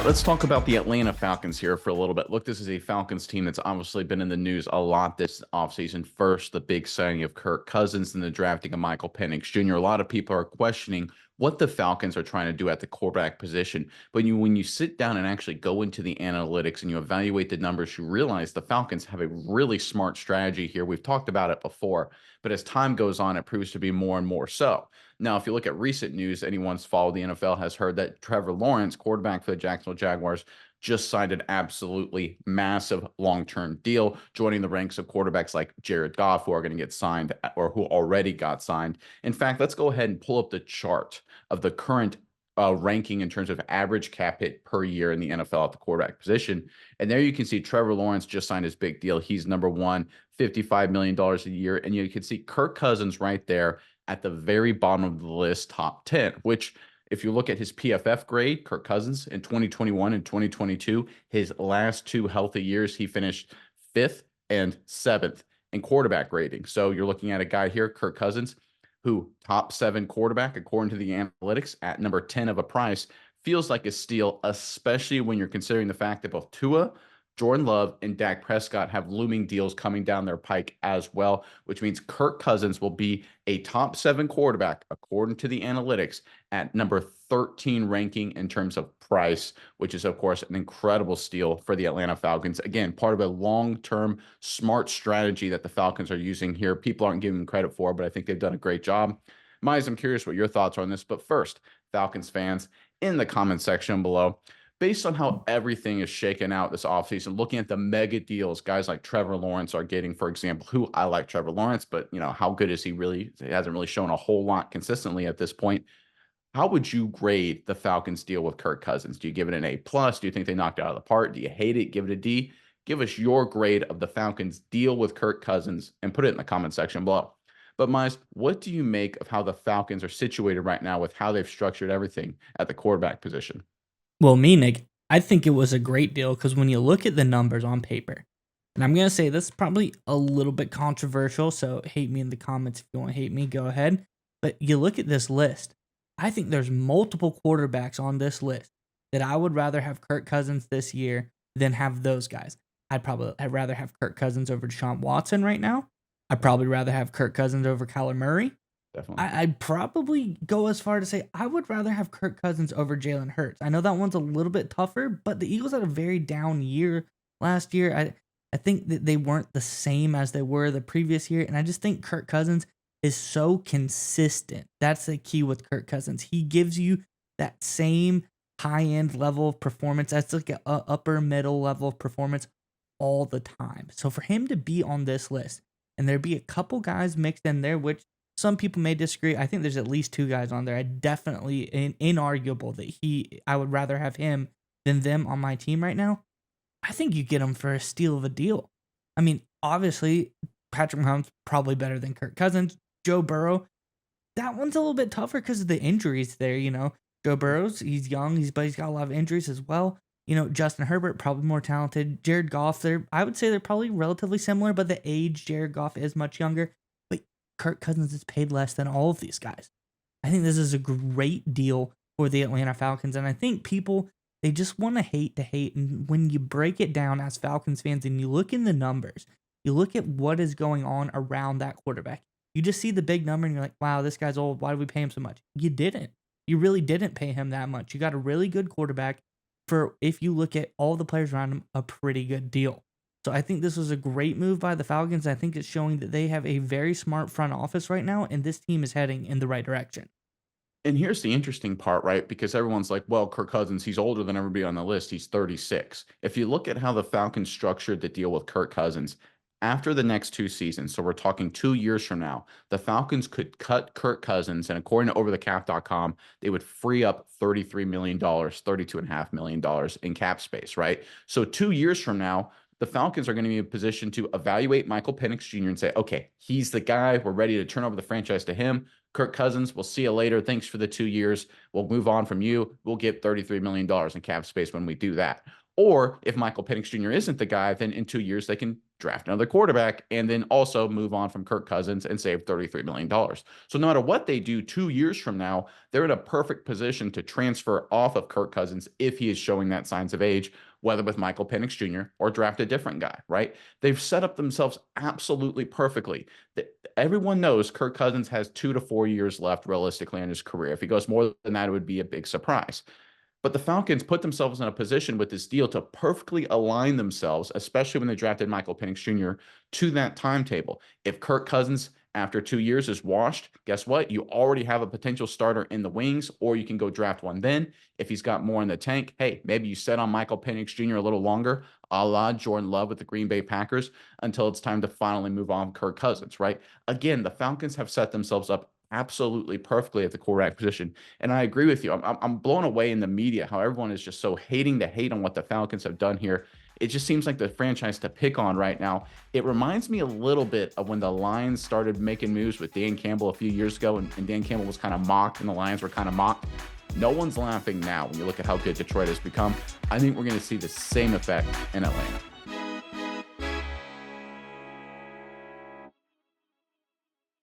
let's talk about the Atlanta Falcons here for a little bit. Look, this is a Falcons team that's obviously been in the news a lot this offseason. First, the big signing of Kirk Cousins and the drafting of Michael Penix Jr. A lot of people are questioning what the Falcons are trying to do at the quarterback position. But when you sit down and actually go into the analytics and you evaluate the numbers, you realize the Falcons have a really smart strategy here. We've talked about it before, but as time goes on, it proves to be more and more so. Now, if you look at recent news, anyone's followed the NFL has heard that Trevor Lawrence, quarterback for the Jacksonville Jaguars, just signed an absolutely massive long-term deal, joining the ranks of quarterbacks like Jared Goff, who are going to get signed or who already got signed. In fact, let's go ahead and pull up the chart of the current ranking in terms of average cap hit per year in the NFL at the quarterback position. And there you can see Trevor Lawrence just signed his big deal. He's number one, $55 million a year. And you can see Kirk Cousins right there at the very bottom of the list, top 10, which if you look at his PFF grade, Kirk Cousins in 2021 and 2022, his last two healthy years, he finished 5th and 7th in quarterback rating. So you're looking at a guy here, Kirk Cousins, who top 7 quarterback, according to the analytics, at number 10 of a price, feels like a steal, especially when you're considering the fact that both Tua, Jordan Love, and Dak Prescott have looming deals coming down their pike as well, which means Kirk Cousins will be a top 7 quarterback, according to the analytics, at number 13 ranking in terms of price, which is, of course, an incredible steal for the Atlanta Falcons. Again, part of a long-term smart strategy that the Falcons are using here. People aren't giving them credit for, but I think they've done a great job. Mize, I'm curious what your thoughts are on this. But first, Falcons fans, in the comment section below, based on how everything is shaken out this offseason, looking at the mega deals guys like Trevor Lawrence are getting, for example, who I like Trevor Lawrence, but how good is he really? He hasn't really shown a whole lot consistently at this point. How would you grade the Falcons deal with Kirk Cousins? Do you give it an A plus? Do you think they knocked it out of the park? Do you hate it? Give it a D. Give us your grade of the Falcons deal with Kirk Cousins and put it in the comment section below. But Miles, what do you make of how the Falcons are situated right now with how they've structured everything at the quarterback position? Well, me, Nick, I think it was a great deal because when you look at the numbers on paper, and I'm going to say this is probably a little bit controversial, so hate me in the comments if you want to hate me, go ahead. But you look at this list, I think there's multiple quarterbacks on this list that I would rather have Kirk Cousins this year than have those guys. I'd rather have Kirk Cousins over Deshaun Watson right now. I'd probably rather have Kirk Cousins over Kyler Murray. Definitely. I'd probably go as far to say I would rather have Kirk Cousins over Jalen Hurts. I know that one's a little bit tougher, but the Eagles had a very down year last year. I think that they weren't the same as they were the previous year, and I just think Kirk Cousins is so consistent. That's the key with Kirk Cousins. He gives you that same high-end level of performance. That's like an upper middle level of performance all the time. So for him to be on this list, and there be a couple guys mixed in there, which some people may disagree. I think there's at least 2 guys on there. I definitely inarguable that I would rather have him than them on my team right now. I think you get him for a steal of a deal. I mean, obviously, Patrick Mahomes probably better than Kirk Cousins. Joe Burrow, that one's a little bit tougher because of the injuries there. Joe Burrow's he's young, but he's got a lot of injuries as well. Justin Herbert probably more talented. Jared Goff, I would say they're probably relatively similar, but the age Jared Goff is much younger. Kirk Cousins is paid less than all of these guys. I think this is a great deal for the Atlanta Falcons, and I think people, they just want to hate. And when you break it down as Falcons fans and you look in the numbers, you look at what is going on around that quarterback, you just see the big number and you're like, wow, this guy's old. Why did we pay him so much? You didn't. You really didn't pay him that much. You got a really good quarterback for, if you look at all the players around him, a pretty good deal. So I think this was a great move by the Falcons. I think it's showing that they have a very smart front office right now, and this team is heading in the right direction. And here's the interesting part, right? Because everyone's like, well, Kirk Cousins, he's older than everybody on the list. He's 36. If you look at how the Falcons structured the deal with Kirk Cousins, after the next 2 seasons, so we're talking 2 years from now, the Falcons could cut Kirk Cousins, and according to overthecap.com, they would free up $33 million, $32.5 million in cap space, right? So 2 years from now, the Falcons are going to be in a position to evaluate Michael Penix Jr. and say, okay, he's the guy. We're ready to turn over the franchise to him. Kirk Cousins, we'll see you later. Thanks for the 2 years. We'll move on from you. We'll get $33 million in cap space when we do that. Or if Michael Penix Jr. isn't the guy, then in 2 years they can draft another quarterback and then also move on from Kirk Cousins and save $33 million. So no matter what they do 2 years from now, they're in a perfect position to transfer off of Kirk Cousins if he is showing that signs of age, whether with Michael Penix Jr. or draft a different guy, right? They've set up themselves absolutely perfectly. Everyone knows Kirk Cousins has 2 to 4 years left realistically in his career. If he goes more than that, it would be a big surprise. But the Falcons put themselves in a position with this deal to perfectly align themselves, especially when they drafted Michael Penix Jr., to that timetable. If Kirk Cousins, after 2 years, is washed, guess what? You already have a potential starter in the wings, or you can go draft one then. If he's got more in the tank, hey, maybe you set on Michael Penix Jr. a little longer, a la Jordan Love with the Green Bay Packers, until it's time to finally move on Kirk Cousins, right? Again, the Falcons have set themselves up absolutely perfectly at the quarterback position. And I agree with you. I'm blown away in the media how everyone is just so hating to hate on what the Falcons have done here. It just seems like the franchise to pick on right now. It reminds me a little bit of when the Lions started making moves with Dan Campbell a few years ago, and Dan Campbell was kind of mocked and the Lions were kind of mocked. No one's laughing now when you look at how good Detroit has become. I think we're going to see the same effect in Atlanta.